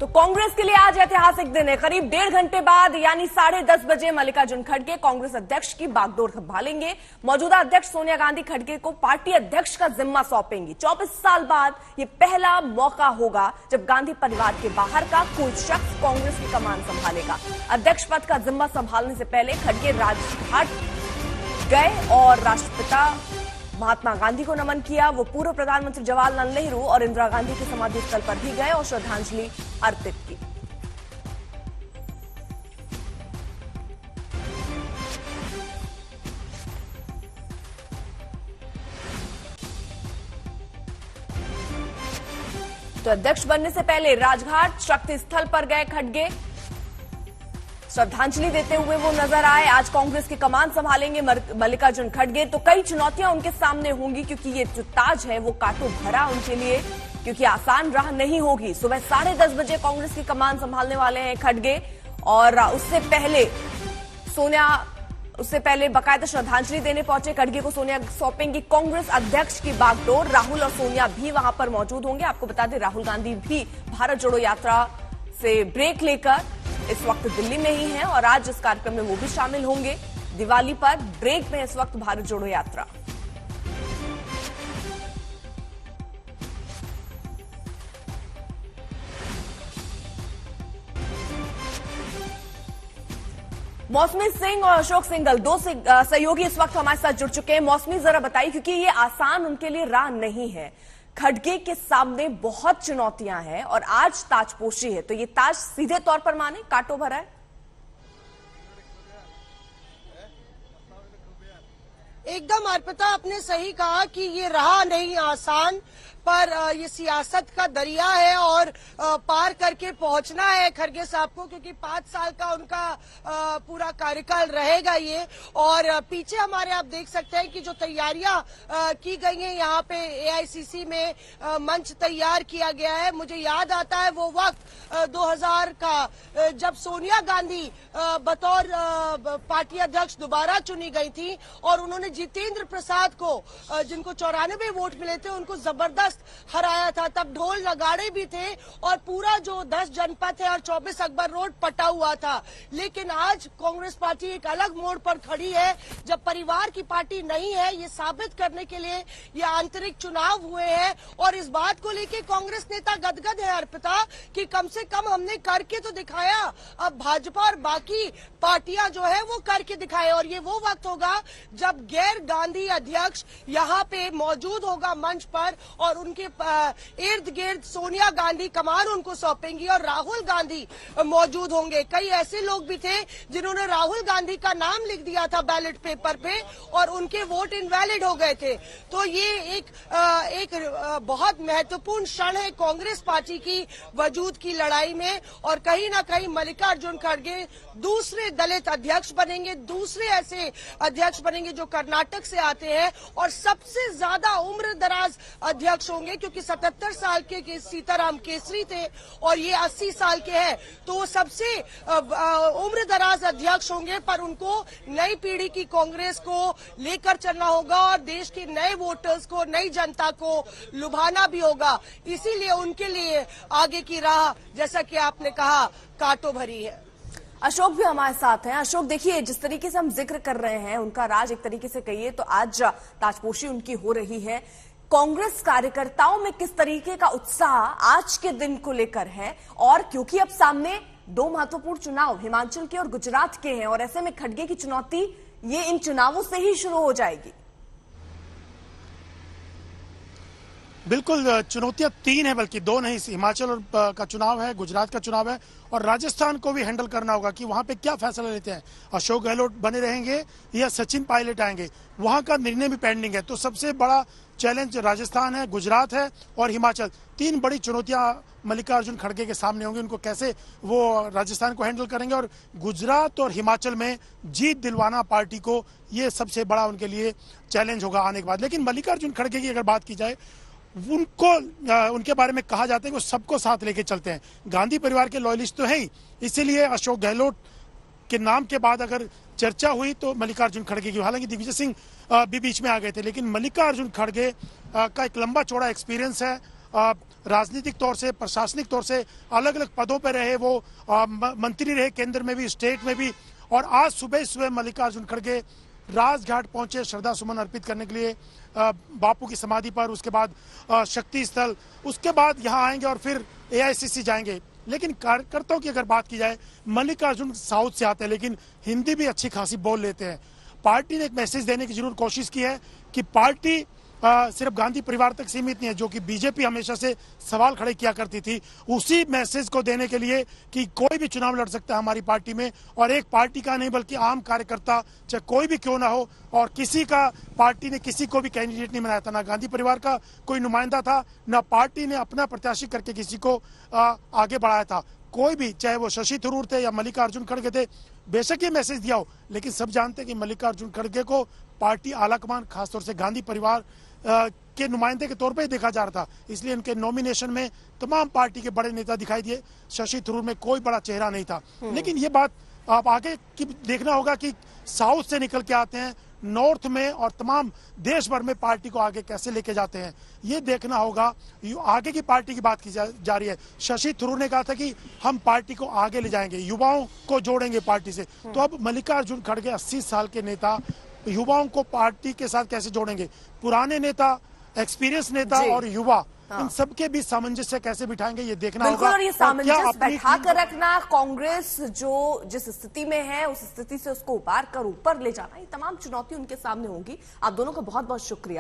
तो कांग्रेस के लिए आज ऐतिहासिक दिन है। करीब 1.5 घंटे बाद यानी 10:30 बजे मल्लिकार्जुन खड़गे कांग्रेस अध्यक्ष की बागडोर संभालेंगे। मौजूदा अध्यक्ष सोनिया गांधी खड़गे को पार्टी अध्यक्ष का जिम्मा सौंपेंगी। 24 साल बाद ये पहला मौका होगा जब गांधी परिवार के बाहर का कोई शख्स कांग्रेस की कमान संभालेगा। अध्यक्ष पद का जिम्मा संभालने से पहले खड़गे राजघाट गए और राष्ट्रपिता महात्मा गांधी को नमन किया। वो पूर्व प्रधानमंत्री जवाहरलाल नेहरू और इंदिरा गांधी के समाधि स्थल पर भी गए और श्रद्धांजलि अर्पित की। तो अध्यक्ष बनने से पहले राजघाट शक्ति स्थल पर गए खड़गे, श्रद्धांजलि देते हुए वो नजर आए। आज कांग्रेस की कमान संभालेंगे मल्लिकार्जुन खड़गे। तो कई चुनौतियां उनके सामने होंगी क्योंकि ये जो ताज है वो कांटों भरा उनके लिए, क्योंकि आसान राह नहीं होगी। सुबह 10:30 बजे कांग्रेस की कमान संभालने वाले हैं खड़गे और उससे पहले बाकायदा श्रद्धांजलि देने पहुंचे खड़गे को सोनिया सौंपेंगी कांग्रेस अध्यक्ष की बागडोर। राहुल और सोनिया भी वहां पर मौजूद होंगे। आपको बता दें राहुल गांधी भी भारत जोड़ो यात्रा से ब्रेक लेकर इस वक्त दिल्ली में ही हैं और आज इस कार्यक्रम में वो भी शामिल होंगे। दिवाली पर ब्रेक में इस वक्त भारत जोड़ो यात्रा। मौसमी सिंह और अशोक सिंघल दो सहयोगी इस वक्त हमारे साथ जुड़ चुके हैं। मौसमी जरा बताइए, क्योंकि ये आसान उनके लिए राह नहीं है। खड़गे के सामने बहुत चुनौतियां हैं और आज ताजपोशी है, तो ये ताज सीधे तौर पर माने कांटों भरा है। एकदम अर्पिता, आपने सही कहा कि ये राह नहीं आसान, पर ये सियासत का दरिया है और पार करके पहुंचना है खड़गे साहब को, क्योंकि 5 साल का उनका पूरा कार्यकाल रहेगा ये। और पीछे हमारे आप देख सकते हैं कि जो तैयारियां की गई हैं यहाँ पे एआईसीसी में मंच तैयार किया गया है। मुझे याद आता है वो वक्त 2000 का जब सोनिया गांधी बतौर पार्टी अध्यक्ष दोबारा चुनी गई थी और उन्होंने जितेंद्र प्रसाद को, जिनको 94 वोट मिले थे, उनको जबरदस्त हराया था। तब ढोल नगाड़े भी थे और पूरा जो 10 जनपद है और 24 अकबर रोड पटा हुआ था। लेकिन आज कांग्रेस पार्टी एक अलग मोड़ पर खड़ी है, जब परिवार की पार्टी नहीं है। ये साबित करने के लिए ये आंतरिक चुनाव हुए हैं और इस बात को लेकर कांग्रेस नेता गदगद है अर्पिता कि कम से कम हमने करके तो दिखाया। अब भाजपा और बाकी पार्टियां जो है वो करके दिखाए और ये वो वक्त होगा जब गैर गांधी अध्यक्ष यहाँ पे मौजूद होगा मंच पर और उनके इर्द गिर्द सोनिया गांधी कमान उनको सौंपेंगी और राहुल गांधी मौजूद होंगे। कई ऐसे लोग भी थे जिन्होंने राहुल गांधी का नाम लिख दिया था बैलेट पेपर पे और उनके वोट इनवैलिड हो गए थे। तो ये एक बहुत महत्वपूर्ण क्षण है कांग्रेस पार्टी की वजूद की लड़ाई में और कहीं ना कहीं मल्लिकार्जुन खड़गे दूसरे दलित अध्यक्ष बनेंगे, दूसरे ऐसे अध्यक्ष बनेंगे जो कर्नाटक से आते हैं और सबसे ज्यादा उम्र दराज अध्यक्ष होंगे, क्योंकि 77 साल के सीताराम केसरी थे और ये 80 साल के हैं। तो सबसे उम्र दराज अध्यक्ष होंगे, पर उनको नई पीढ़ी की कांग्रेस को लेकर चलना होगा और देश के नए वोटर्स को, नई जनता को लुभाना भी होगा। इसीलिए उनके लिए आगे की राह, जैसा कि आपने कहा, कांटों भरी है। अशोक भी हमारे साथ हैं। अशोक, देखिए जिस तरीके से हम जिक्र कर रहे हैं उनका राज, एक तरीके से कहिए तो आज ताजपोशी उनकी हो रही है। कांग्रेस कार्यकर्ताओं में किस तरीके का उत्साह आज के दिन को लेकर है, और क्योंकि अब सामने 2 महत्वपूर्ण चुनाव हिमाचल के और गुजरात के हैं और ऐसे में खड़गे की चुनौती ये इन चुनावों से ही शुरू हो जाएगी। बिल्कुल, चुनौतियां 3 है, बल्कि 2 नहीं। हिमाचल का चुनाव है, गुजरात का चुनाव है और राजस्थान को भी हैंडल करना होगा कि वहां पे क्या फैसला लेते हैं। अशोक गहलोत बने रहेंगे या सचिन पायलट आएंगे, वहां का निर्णय भी पेंडिंग है। तो सबसे बड़ा चैलेंज राजस्थान है, गुजरात है और हिमाचल। 3 बड़ी चुनौतियां मल्लिकार्जुन खड़गे के सामने होंगी। उनको कैसे वो राजस्थान को हैंडल करेंगे और गुजरात और हिमाचल में जीत दिलवाना पार्टी को, ये सबसे बड़ा उनके लिए चैलेंज होगा आने के बाद। लेकिन मल्लिकार्जुन खड़गे की अगर बात की जाए, उनके बारे में कहा जाता है कि वो सबको साथ लेके चलते हैं। गांधी परिवार के लॉयलिस्ट तो है ही, इसीलिए अशोक गहलोत के नाम के बाद अगर चर्चा हुई तो मल्लिकार्जुन खड़गे की। हालांकि दिग्विजय सिंह भी बीच में आ गए थे, लेकिन मल्लिकार्जुन खड़गे का एक लंबा चौड़ा एक्सपीरियंस है राजनीतिक तौर से, प्रशासनिक तौर से अलग अलग पदों पर रहे, वो मंत्री रहे केंद्र में भी, स्टेट में भी। और आज सुबह सुबह मल्लिकार्जुन खड़गे राजघाट पहुंचे श्रद्धा सुमन अर्पित करने के लिए बापू की समाधि पर, उसके बाद शक्ति स्थल, उसके बाद यहाँ आएंगे और फिर AICC जाएंगे। लेकिन कार्यकर्ताओं की अगर बात की जाए, मल्लिकार्जुन साउथ से आते हैं लेकिन हिंदी भी अच्छी खासी बोल लेते हैं। पार्टी ने एक मैसेज देने की जरूर कोशिश की है कि पार्टी सिर्फ गांधी परिवार तक सीमित नहीं है, जो कि बीजेपी हमेशा से सवाल खड़े किया करती थी, उसी मैसेज को देने के लिए कि कोई भी चुनाव लड़ सकता है हमारी पार्टी में, और एक पार्टी का नहीं बल्कि आम कार्यकर्ता चाहे कोई भी क्यों ना हो, और किसी का पार्टी ने किसी को भी कैंडिडेट नहीं बनाया था, ना गांधी परिवार का कोई नुमाइंदा था, ना पार्टी ने अपना प्रत्याशी करके किसी को आगे बढ़ाया था। कोई भी, चाहे वो शशि थरूर थे या मल्लिकार्जुन खड़गे थे, बेशक ये मैसेज दिया हो, लेकिन सब जानते हैं कि मल्लिकार्जुन खड़गे को पार्टी आलाकमान, खासतौर से गांधी परिवार के नुमाइंदे के तौर पे ही देखा जा रहा था। इसलिए उनके नॉमिनेशन में तमाम पार्टी के बड़े नेता दिखाई दिए, शशि थरूर में कोई बड़ा चेहरा नहीं था। लेकिन ये बात आप आगे की देखना होगा कि साउथ से निकल के आते हैं, नॉर्थ में और तमाम देश भर में पार्टी को आगे कैसे लेके जाते हैं, ये देखना होगा। आगे की पार्टी की बात की जा रही है। शशि थरूर ने कहा था कि हम पार्टी को आगे ले जाएंगे, युवाओं को जोड़ेंगे पार्टी से। तो अब मल्लिकार्जुन खड़गे 80 साल के नेता युवाओं को पार्टी के साथ कैसे जोड़ेंगे? पुराने नेता, एक्सपीरियंस नेता और युवा, इन सबके बीच सामंजस्य कैसे बिठाएंगे, ये देखना होगा। और ये सामंजस्य बैठा कर रखना, कांग्रेस जो जिस स्थिति में है उस स्थिति से उसको उबार कर ऊपर ले जाना, ये तमाम चुनौती उनके सामने होंगी। आप दोनों का बहुत बहुत शुक्रिया।